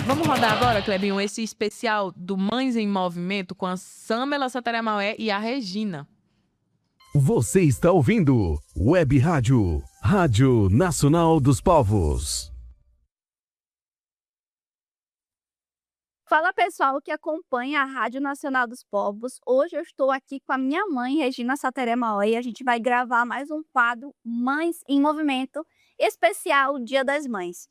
Vamos rodar agora, Clebinho, esse especial do Mães em Movimento com a Samela Sateremaué e a Regina. Você está ouvindo Web Rádio, Rádio Nacional dos Povos. Fala pessoal que acompanha a Rádio Nacional dos Povos. Hoje eu estou aqui com a minha mãe, Regina Sateremaué, e a gente vai gravar mais um quadro Mães em Movimento, especial Dia das Mães.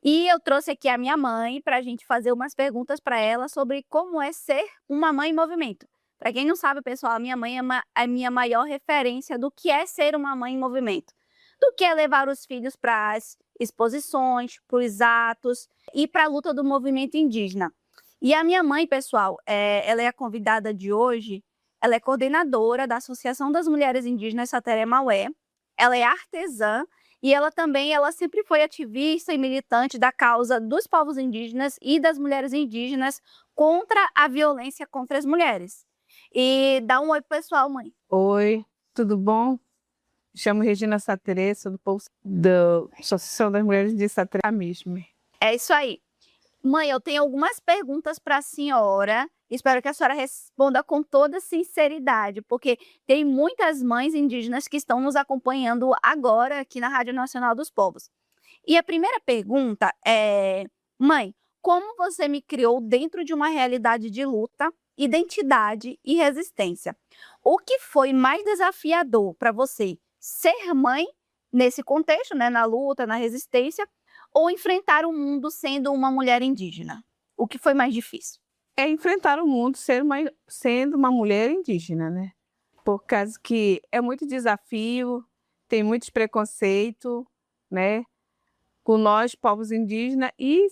E eu trouxe aqui a minha mãe para a gente fazer umas perguntas para ela sobre como é ser uma mãe em movimento. Para quem não sabe, pessoal, a minha mãe é a minha maior referência do que é ser uma mãe em movimento. Do que é levar os filhos para as exposições, para os atos e para a luta do movimento indígena. E a minha mãe, pessoal, ela é a convidada de hoje, ela é coordenadora da Associação das Mulheres Indígenas Sateremaué, ela é artesã e ela sempre foi ativista e militante da causa dos povos indígenas e das mulheres indígenas contra a violência contra as mulheres. E dá um oi pro pessoal, mãe. Oi, tudo bom? Me chamo Regina Saterê, sou do povo da Associação das Mulheres de Sateramismo. É isso aí. Mãe, eu tenho algumas perguntas para a senhora. Espero que a senhora responda com toda sinceridade, porque tem muitas mães indígenas que estão nos acompanhando agora aqui na Rádio Nacional dos Povos. E a primeira pergunta é: mãe, como você me criou dentro de uma realidade de luta, identidade e resistência? O que foi mais desafiador para você ser mãe nesse contexto, né, na luta, na resistência, ou enfrentar o mundo sendo uma mulher indígena? O que foi mais difícil? É enfrentar o mundo sendo uma mulher indígena, né? Por causa que é muito desafio, tem muitos preconceitos, né? Com nós, povos indígenas, e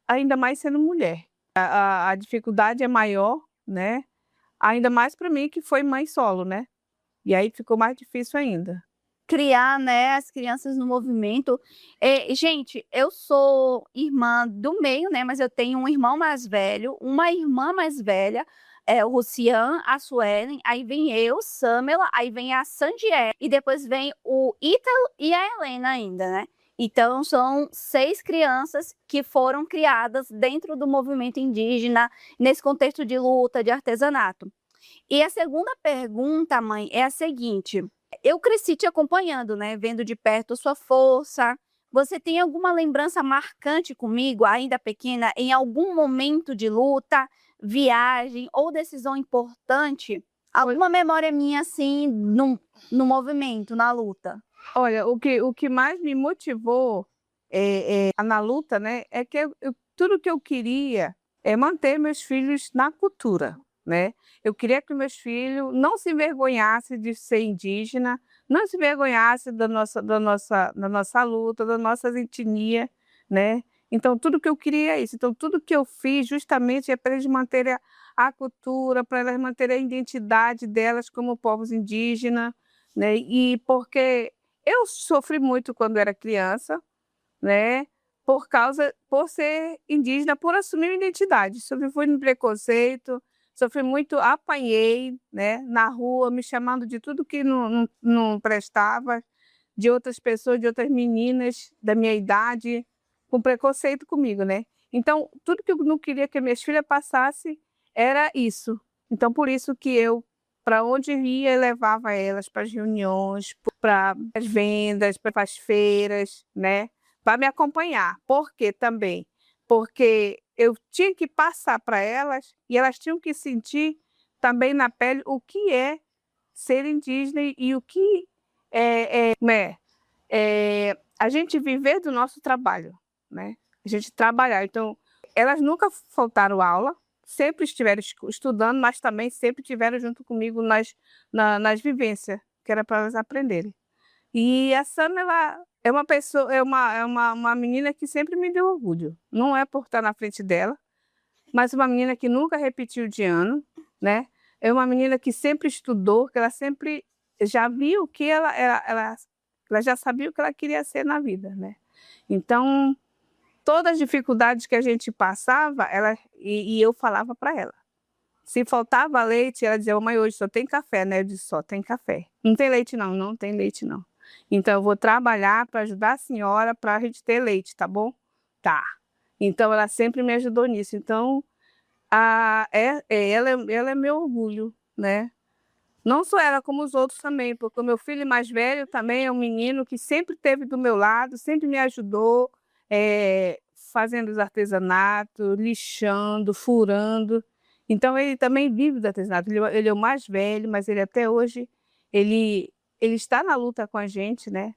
ainda mais sendo mulher. A dificuldade é maior, né? Ainda mais para mim, que foi mãe solo, né? E aí ficou mais difícil ainda. Criar, né, as crianças no movimento. Gente, eu sou irmã do meio, né, mas eu tenho um irmão mais velho, uma irmã mais velha, o Lucian, a Suelen, aí vem eu, Samela, aí vem a Sandié, e depois vem o Ítalo e a Helena ainda, né? Então, são 6 crianças que foram criadas dentro do movimento indígena, nesse contexto de luta, de artesanato. E a segunda pergunta, mãe, é a seguinte: eu cresci te acompanhando, né? Vendo de perto sua força. Você tem alguma lembrança marcante comigo, ainda pequena, em algum momento de luta, viagem ou decisão importante? Alguma memória minha, assim, no movimento, na luta? Olha, o que mais me motivou na luta, né, é que tudo que eu queria é manter meus filhos na cultura, né? Eu queria que meus filhos não se envergonhassem de ser indígena, não se envergonhassem da nossa luta, da nossa etnia, né? Então, tudo que eu queria é isso. Então, tudo que eu fiz justamente é para eles manterem a cultura, para elas manterem a identidade delas como povos indígenas, né? E porque eu sofri muito quando era criança, né? Por ser indígena, por assumir minha identidade. Sofri muito preconceito, sofri muito, apanhei, né, na rua, me chamando de tudo que não prestava, de outras pessoas, de outras meninas da minha idade, com preconceito comigo, né? Então, tudo que eu não queria que minhas filhas passassem era isso. Então, por isso que eu, para onde ia, eu levava elas para as reuniões, para as vendas, para as feiras, né? Para me acompanhar. Por quê também? Porque eu tinha que passar para elas e elas tinham que sentir também na pele o que é ser indígena e o que a gente viver do nosso trabalho, né? A gente trabalhar. Então, elas nunca faltaram aula, sempre estiveram estudando, mas também sempre estiveram junto comigo nas vivências, que era para elas aprenderem. E a Sam, ela é uma pessoa, uma menina que sempre me deu orgulho. Não é por estar na frente dela, mas uma menina que nunca repetiu de ano, né? É uma menina que sempre estudou, que ela sempre já viu que ela já sabia o que ela queria ser na vida, né? Então, todas as dificuldades que a gente passava, e eu falava para ela. Se faltava leite, ela dizia: mãe, hoje só tem café, né? Eu disse: só tem café. Não tem leite não, não tem leite não. Então, eu vou trabalhar para ajudar a senhora para a gente ter leite, tá bom? Tá. Então, ela sempre me ajudou nisso. Então, ela é meu orgulho, né? Não só ela, como os outros também, porque o meu filho mais velho também é um menino que sempre esteve do meu lado, sempre me ajudou, fazendo os artesanatos, lixando, furando. Então, ele também vive do artesanato. Ele é o mais velho, mas ele até hoje, ele está na luta com a gente, né?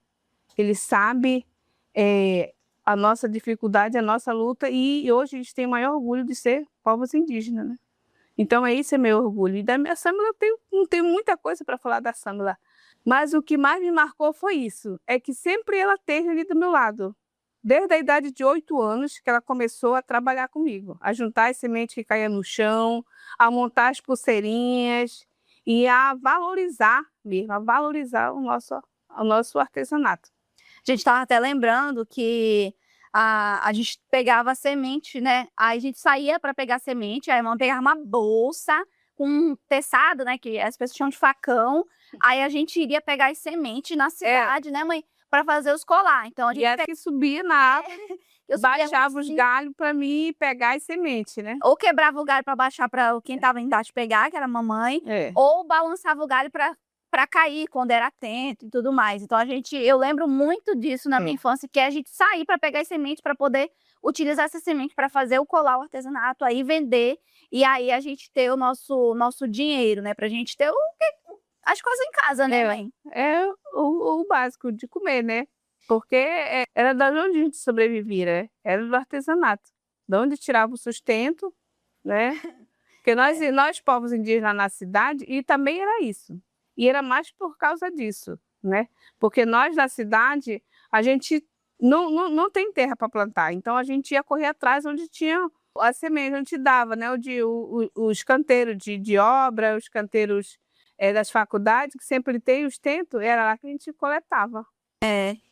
Ele sabe a nossa dificuldade, a nossa luta, e hoje a gente tem o maior orgulho de ser povos indígenas, né? Então, esse é meu orgulho. E da minha Sâmila, não tenho muita coisa para falar da Sâmila, mas o que mais me marcou foi isso, é que sempre ela esteve ali do meu lado. Desde a idade de 8 anos que ela começou a trabalhar comigo, a juntar as sementes que caíam no chão, a montar as pulseirinhas e a valorizar mesmo, a valorizar o nosso artesanato. A gente estava até lembrando que a gente pegava a semente, né? Aí a gente saía para pegar semente, aí a irmã pegava uma bolsa com um teçado, né? Que as pessoas chamam de facão. Aí a gente iria pegar as sementes na cidade, né, mãe? Para fazer os colar. Então a gente E era que subia na árvore, eu subia baixava os assim, galhos para mim pegar as sementes, né? ou quebrava o galho para baixar para quem estava em idade pegar, que era a mamãe, ou balançava o galho para cair quando era atento e tudo mais. Então eu lembro muito disso na minha infância, que é a gente sair para pegar as sementes para poder utilizar essa semente para fazer o colar, o artesanato, aí vender, e aí a gente ter o nosso dinheiro, né? Pra gente ter as coisas em casa, né, mãe? É o básico de comer, né? Porque era da onde a gente sobrevivia, né? Era do artesanato, de onde tirava o sustento, né? Porque nós povos indígenas na cidade, e também era isso. E era mais por causa disso, né? Porque nós na cidade, a gente não tem terra para plantar, então a gente ia correr atrás onde tinha a semente, onde dava, né? Os canteiros de obra, os canteiros das faculdades, que sempre tem o sustento, era lá que a gente coletava.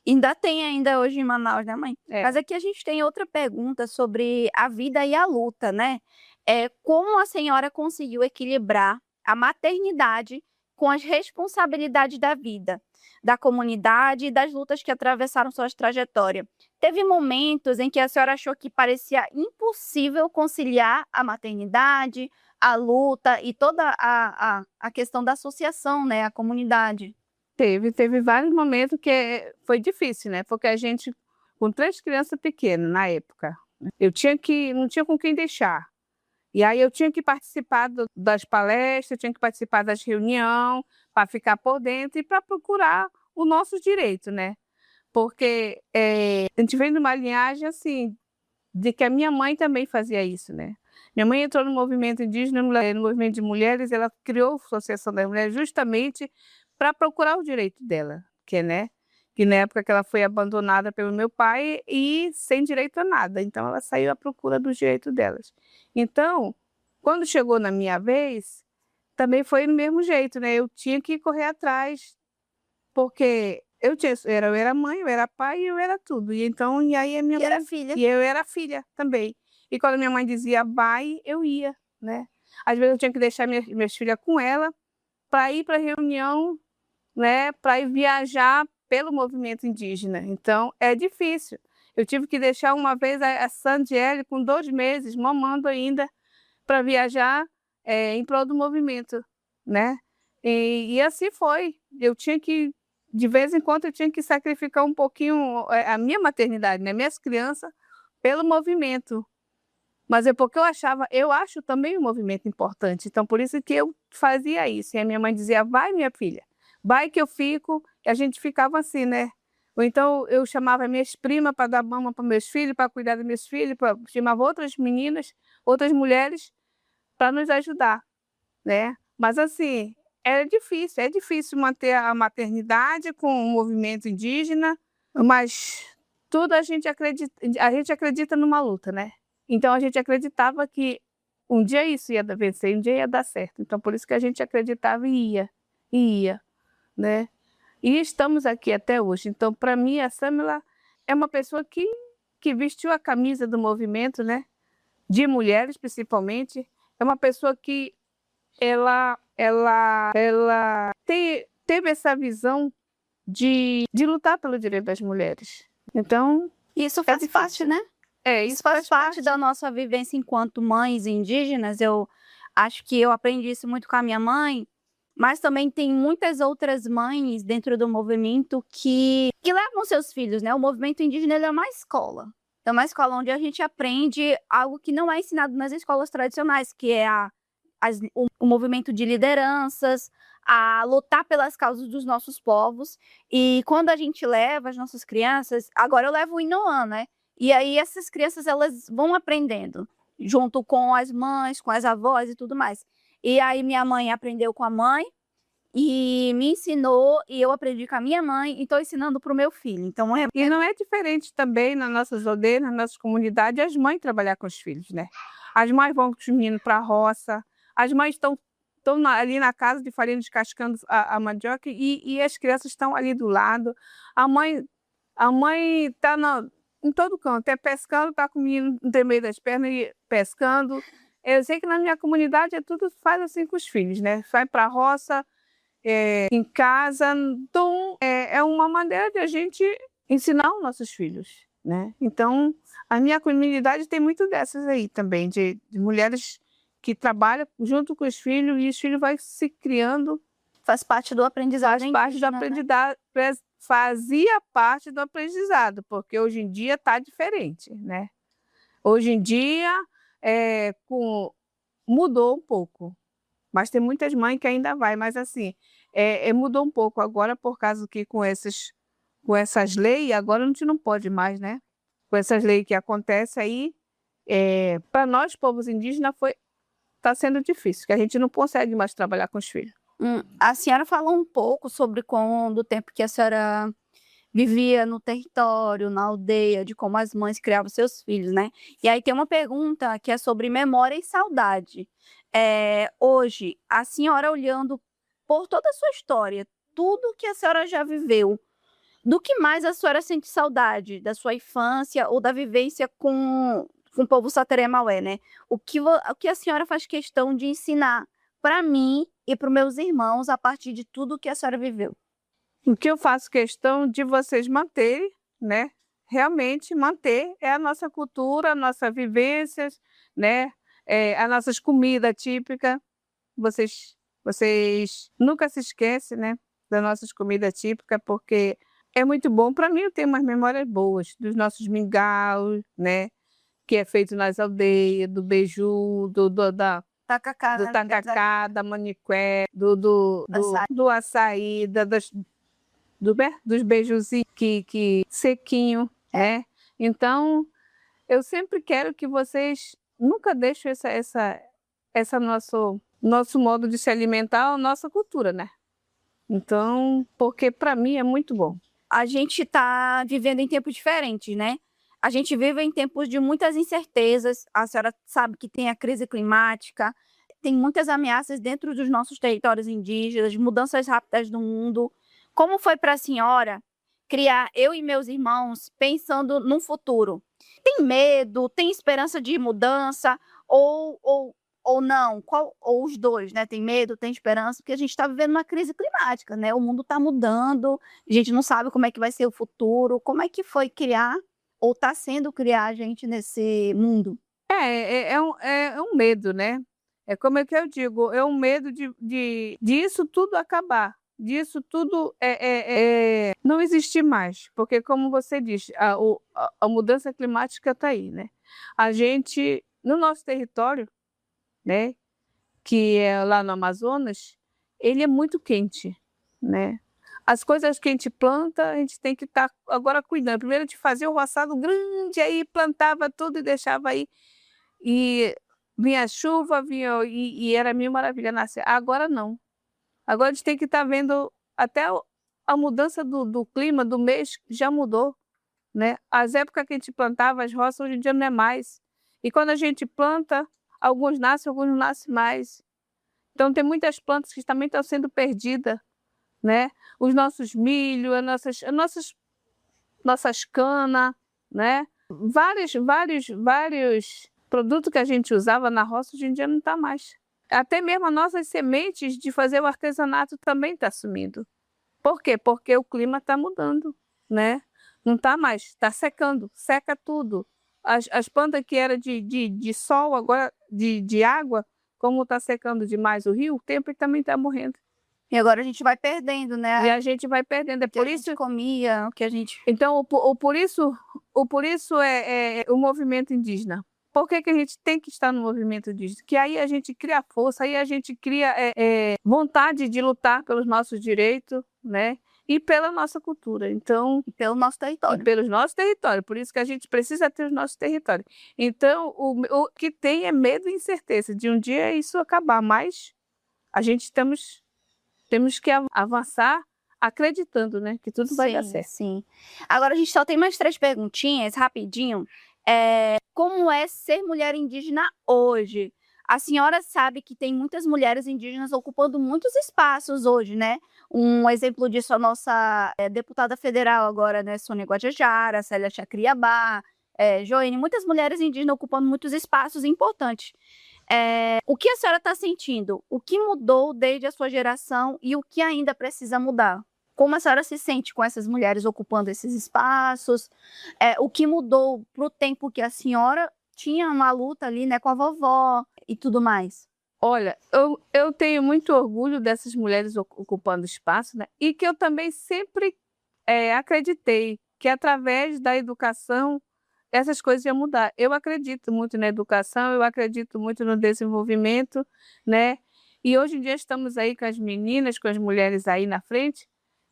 Ainda tem ainda hoje em Manaus, né, mãe? Mas aqui a gente tem outra pergunta sobre a vida e a luta, né? Como a senhora conseguiu equilibrar a maternidade com as responsabilidades da vida, da comunidade e das lutas que atravessaram sua trajetória? Teve momentos em que a senhora achou que parecia impossível conciliar a maternidade, a luta e toda a questão da associação, né, a comunidade? Teve vários momentos que foi difícil, né? Porque a gente, com 3 crianças pequenas na época, não tinha com quem deixar. E aí eu tinha que participar das palestras, tinha que participar das reuniões, para ficar por dentro e para procurar o nosso direito, né? Porque a gente vem de uma linhagem assim, de que a minha mãe também fazia isso, né? Minha mãe entrou no movimento indígena, no movimento de mulheres, ela criou a Associação das Mulheres justamente para procurar o direito dela, que na época que ela foi abandonada pelo meu pai e sem direito a nada, então ela saiu à procura dos direitos delas. Então, quando chegou na minha vez, também foi do mesmo jeito, né? Eu tinha que correr atrás, porque eu era mãe, eu era pai e eu era tudo. E aí a minha mãe era filha. E eu era filha também. E quando minha mãe dizia vai, eu ia, né? Às vezes eu tinha que deixar minhas filhas com ela para ir para a reunião, né? Para ir viajar pelo movimento indígena. Então, é difícil. Eu tive que deixar uma vez a Sandiele com 2 meses, mamando ainda, para viajar em prol do movimento, né? E assim foi. Eu tinha que, de vez em quando, eu tinha que sacrificar um pouquinho a minha maternidade, né? Minhas crianças, pelo movimento. Mas é porque eu acho também o movimento importante. Então, por isso que eu fazia isso. E a minha mãe dizia, vai, minha filha, vai que eu fico. E a gente ficava assim, né? Ou então eu chamava minhas primas para dar mama para meus filhos, para cuidar dos meus filhos, chamava outras meninas, outras mulheres, para nos ajudar, né? Mas assim, é difícil manter a maternidade com o movimento indígena, mas tudo a gente acredita numa luta, né? Então a gente acreditava que um dia isso ia vencer, um dia ia dar certo. Então por isso que a gente acreditava e ia, né? E estamos aqui até hoje. Então, para mim, a Sâmila é uma pessoa que vestiu a camisa do movimento, né? De mulheres, principalmente. É uma pessoa que ela teve essa visão de lutar pelo direito das mulheres. Então, Isso faz parte, né? Isso faz parte da nossa vivência enquanto mães indígenas. Eu acho que eu aprendi isso muito com a minha mãe, mas também tem muitas outras mães dentro do movimento que levam seus filhos, né? O movimento indígena ele é uma escola. É uma escola onde a gente aprende algo que não é ensinado nas escolas tradicionais, que é o movimento de lideranças, a lutar pelas causas dos nossos povos. E quando a gente leva as nossas crianças, agora eu levo o Inoan, né? E aí essas crianças elas vão aprendendo, junto com as mães, com as avós e tudo mais. E aí minha mãe aprendeu com a mãe e me ensinou, e eu aprendi com a minha mãe e estou ensinando para o meu filho. Então E não é diferente também nas nossas aldeias, nas nossas comunidades, as mães trabalhar com os filhos, né? As mães vão com os meninos para a roça, as mães estão ali na casa de farinha descascando a mandioca e as crianças estão ali do lado. A mãe está em todo canto, é pescando, está com o menino no meio das pernas e pescando. Eu sei que na minha comunidade é tudo faz assim com os filhos, né? Vai para a roça, em casa. Então, é uma maneira de a gente ensinar os nossos filhos, né? Então, a minha comunidade tem muito dessas aí também, de mulheres que trabalham junto com os filhos e os filhos vão se criando. Faz parte do aprendizado. Faz parte do aprendizado, fazia parte do aprendizado, porque hoje em dia está diferente, né? Hoje em dia mudou um pouco, mas tem muitas mães que ainda vai, mas assim, mudou um pouco agora por causa que com essas leis, agora a gente não pode mais, né? Com essas leis que acontecem aí, para nós, povos indígenas, está sendo difícil, que a gente não consegue mais trabalhar com os filhos. A senhora falou um pouco sobre do tempo que a senhora vivia no território, na aldeia, de como as mães criavam seus filhos, né? E aí tem uma pergunta que é sobre memória e saudade. Hoje, a senhora olhando por toda a sua história, tudo que a senhora já viveu, do que mais a senhora sente saudade? Da sua infância ou da vivência com o povo Sateré-Maué, né? O que a senhora faz questão de ensinar para mim e para os meus irmãos a partir de tudo que a senhora viveu? O que eu faço questão de vocês manterem, né? Realmente manter a nossa cultura, a nossa vivências, né? As nossas comidas típicas. Vocês nunca se esquecem, né? Das nossas comidas típicas, porque é muito bom. Para mim, eu tenho umas memórias boas dos nossos mingaus, né? Que é feito nas aldeias, do beiju, do tacacá, da maniqué, do açaí, dos beijuzinhos que sequinho, né? Então, eu sempre quero que vocês nunca deixem essa nosso modo de se alimentar, a nossa cultura, né? Então, porque para mim é muito bom. A gente está vivendo em tempos diferentes, né? A gente vive em tempos de muitas incertezas. A senhora sabe que tem a crise climática, tem muitas ameaças dentro dos nossos territórios indígenas, mudanças rápidas no mundo. Como foi para a senhora criar eu e meus irmãos pensando no futuro? Tem medo, tem esperança de mudança ou não? Ou os dois, né? Tem medo, tem esperança, porque a gente está vivendo uma crise climática, né? O mundo está mudando, a gente não sabe como é que vai ser o futuro. Como é que foi criar ou está sendo criar a gente nesse mundo? É um medo, né? É como é que eu digo, é um medo de isso tudo acabar, disso tudo não existir mais, porque como você diz, a mudança climática está aí, né? A gente, no nosso território, né, que é lá no Amazonas, ele é muito quente, né? As coisas que a gente planta, a gente tem que estar agora cuidando. Primeiro de fazer o roçado grande, aí plantava tudo e deixava aí. E vinha chuva, e era mil maravilha nascer. Agora não. Agora a gente tem que estar vendo até a mudança do clima, do mês, já mudou, né? As épocas que a gente plantava as roças, hoje em dia não é mais. E quando a gente planta, alguns nascem, alguns não nascem mais. Então tem muitas plantas que também estão sendo perdidas, né? Os nossos milho, as nossas canas, né? Vários produtos que a gente usava na roça, hoje em dia não está mais. Até mesmo as nossas sementes de fazer o artesanato também está sumindo. Por quê? Porque o clima está mudando, né? Não está mais, está secando, seca tudo. as plantas que eram de sol, agora de água, como está secando demais o rio, o tempo também está morrendo. E agora a gente vai perdendo, né? E a gente vai perdendo. É O que por a isso. gente comia, o que a gente. Então, por isso é o movimento indígena. Por que a gente tem que estar no movimento indígena? Que aí a gente cria força, aí a gente cria vontade de lutar pelos nossos direitos, né? E pela nossa cultura. Então, E pelo nosso e território. pelos nossos territórios. Por isso que a gente precisa ter os nossos territórios. Então, o que tem é medo e incerteza de um dia isso acabar, mas a gente temos que avançar acreditando, né, que tudo vai dar certo. Sim. Agora a gente só tem mais 3 perguntinhas, rapidinho. Como é ser mulher indígena hoje? A senhora sabe que tem muitas mulheres indígenas ocupando muitos espaços hoje, né? Um exemplo disso é a nossa deputada federal agora, né? Sônia Guajajara, Célia Chacriabá, Joene, muitas mulheres indígenas ocupando muitos espaços importantes. O que a senhora está sentindo? O que mudou desde a sua geração e o que ainda precisa mudar? Como a senhora se sente com essas mulheres ocupando esses espaços? O que mudou para o tempo que a senhora tinha uma luta ali, né, com a vovó e tudo mais? Olha, eu tenho muito orgulho dessas mulheres ocupando espaço, né? E que eu também sempre acreditei que através da educação essas coisas iam mudar. Eu acredito muito na educação, eu acredito muito no desenvolvimento, né? E hoje em dia estamos aí com as meninas, com as mulheres aí na frente,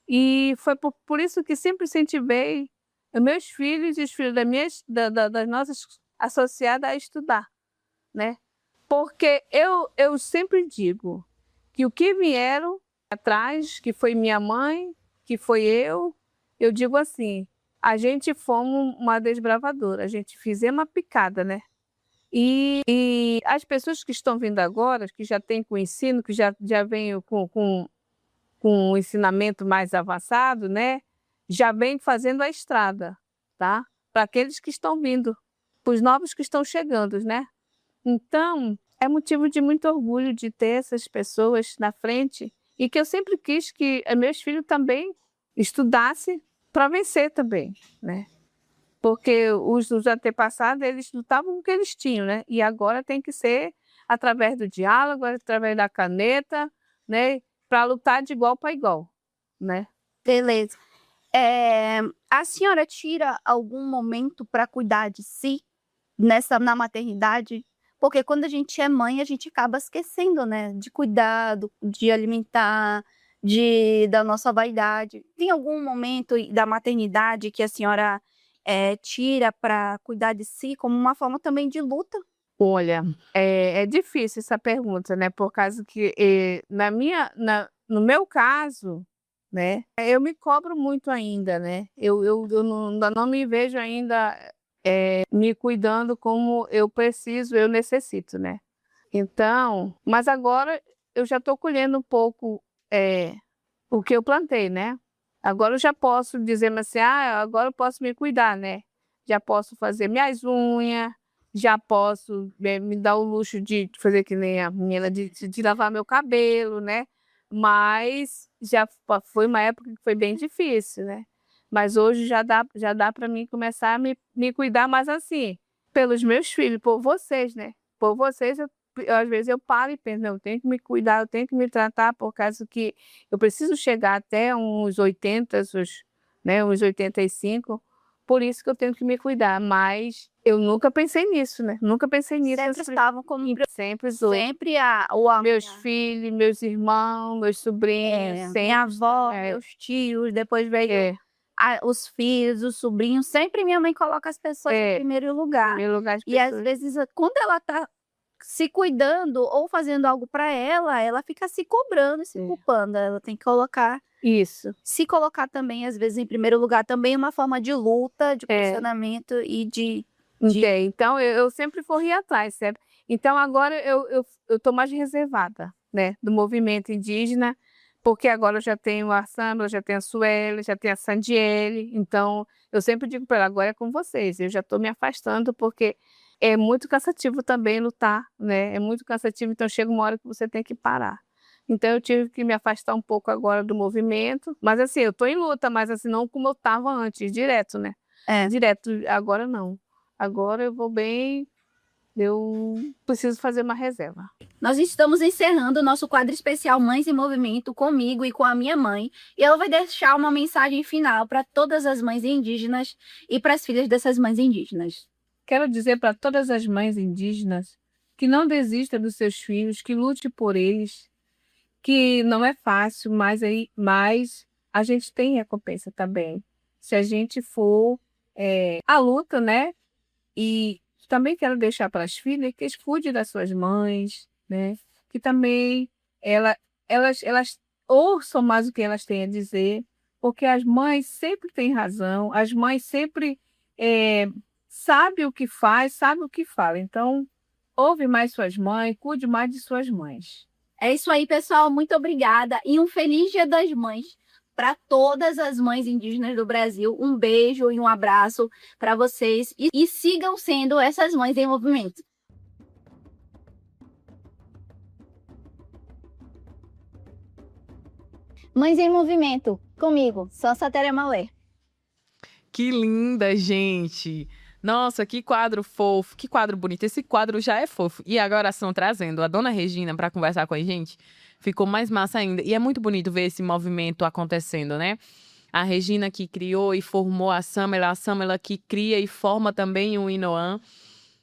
e foi por isso que sempre incentivei os meus filhos e os filhos das nossas associadas a estudar, né? Porque eu sempre digo que o que vieram atrás, que foi minha mãe, que foi eu digo assim, a gente fomos uma desbravadora, a gente fizemos uma picada, né? E as pessoas que estão vindo agora, que já têm com o ensino, que já vêm com um ensinamento mais avançado, né? Já vem fazendo a estrada, tá? Para aqueles que estão vindo, para os novos que estão chegando, né? Então, é motivo de muito orgulho de ter essas pessoas na frente e que eu sempre quis que meus filhos também estudassem para vencer também, né? Porque os antepassados, eles lutavam com o que eles tinham, né? E agora tem que ser através do diálogo, através da caneta, né? Para lutar de igual para igual, né? Beleza. A senhora tira algum momento para cuidar de si na maternidade? Porque quando a gente é mãe, a gente acaba esquecendo, né? De cuidar, de alimentar, da nossa vaidade. Tem algum momento da maternidade que a senhora tira para cuidar de si como uma forma também de luta? Olha, é difícil essa pergunta, né? Por causa que no meu caso, né? Eu me cobro muito ainda, né? Eu não me vejo ainda me cuidando como eu preciso, eu necessito, né? Então, mas agora eu já estou colhendo um pouco o que eu plantei, né? Agora eu já posso dizer assim, agora eu posso me cuidar, né? Já posso fazer minhas unhas, já posso me dar o luxo de fazer que nem a menina, de lavar meu cabelo, né? Mas já foi uma época que foi bem difícil, né? Mas hoje já dá para mim começar a me cuidar mais assim, pelos meus filhos, por vocês, né? Por vocês, às vezes eu paro e penso, não, eu tenho que me cuidar, eu tenho que me tratar, por causa que eu preciso chegar até uns 80, uns 85, por isso que eu tenho que me cuidar. Mas eu nunca pensei nisso, né? Nunca pensei nisso. Sempre estavam como sempre meus filhos, meus irmãos, meus sobrinhos, minha avó, meus tios, depois veio os filhos, os sobrinhos. Sempre minha mãe coloca as pessoas em primeiro lugar. E às vezes, quando ela tá se cuidando ou fazendo algo para ela fica se cobrando e se culpando. Ela tem que colocar isso. Se colocar também, às vezes, em primeiro lugar, também é uma forma de luta, de posicionamento e de... Então, eu sempre corri atrás, certo? Então, agora eu tô mais reservada, né? Do movimento indígena, porque agora eu já tenho a Sâmela, já tenho a Sueli, já tenho a Sandiele. Então, eu sempre digo para ela, agora é com vocês. Eu já estou me afastando, porque é muito cansativo também lutar, né? É muito cansativo, então chega uma hora que você tem que parar. Então eu tive que me afastar um pouco agora do movimento, mas assim, eu tô em luta, mas assim, não como eu estava antes, direto, né? Direto, agora não. agora eu vou bem, eu preciso fazer uma reserva. Nós estamos encerrando o nosso quadro especial Mães em Movimento comigo e com a minha mãe. E ela vai deixar uma mensagem final para todas as mães indígenas e para as filhas dessas mães indígenas. Quero dizer para todas as mães indígenas que não desista dos seus filhos, que lute por eles, que não é fácil, mas a gente tem recompensa também. Se a gente for à luta, né? E também quero deixar para as filhas que eles cuidem das suas mães, né? Que também elas ouçam mais o que elas têm a dizer, porque as mães sempre têm razão, as mães sempre sabem o que faz, sabem o que fala. Então, ouve mais suas mães, cuide mais de suas mães. É isso aí, pessoal. Muito obrigada e um feliz Dia das Mães para todas as mães indígenas do Brasil. Um beijo e um abraço para vocês e sigam sendo essas mães em movimento. Mães em Movimento, comigo, Sansa Teremaué. Que linda, gente! Nossa, que quadro fofo, que quadro bonito. Esse quadro já é fofo. E agora estão trazendo a dona Regina para conversar com a gente. Ficou mais massa ainda. E é muito bonito ver esse movimento acontecendo, né? A Regina que criou e formou a Samela que cria e forma também o Inoan.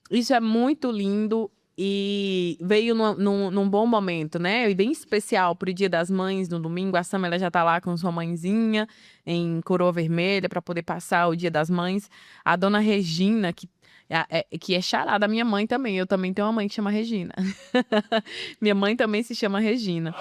Isso é muito lindo e veio num bom momento, né? E bem especial para o Dia das Mães, no domingo. A Samela já tá lá com sua mãezinha em coroa vermelha para poder passar o Dia das Mães. A dona Regina, que é xará da minha mãe também. Eu também tenho uma mãe que chama Regina. Minha mãe também se chama Regina.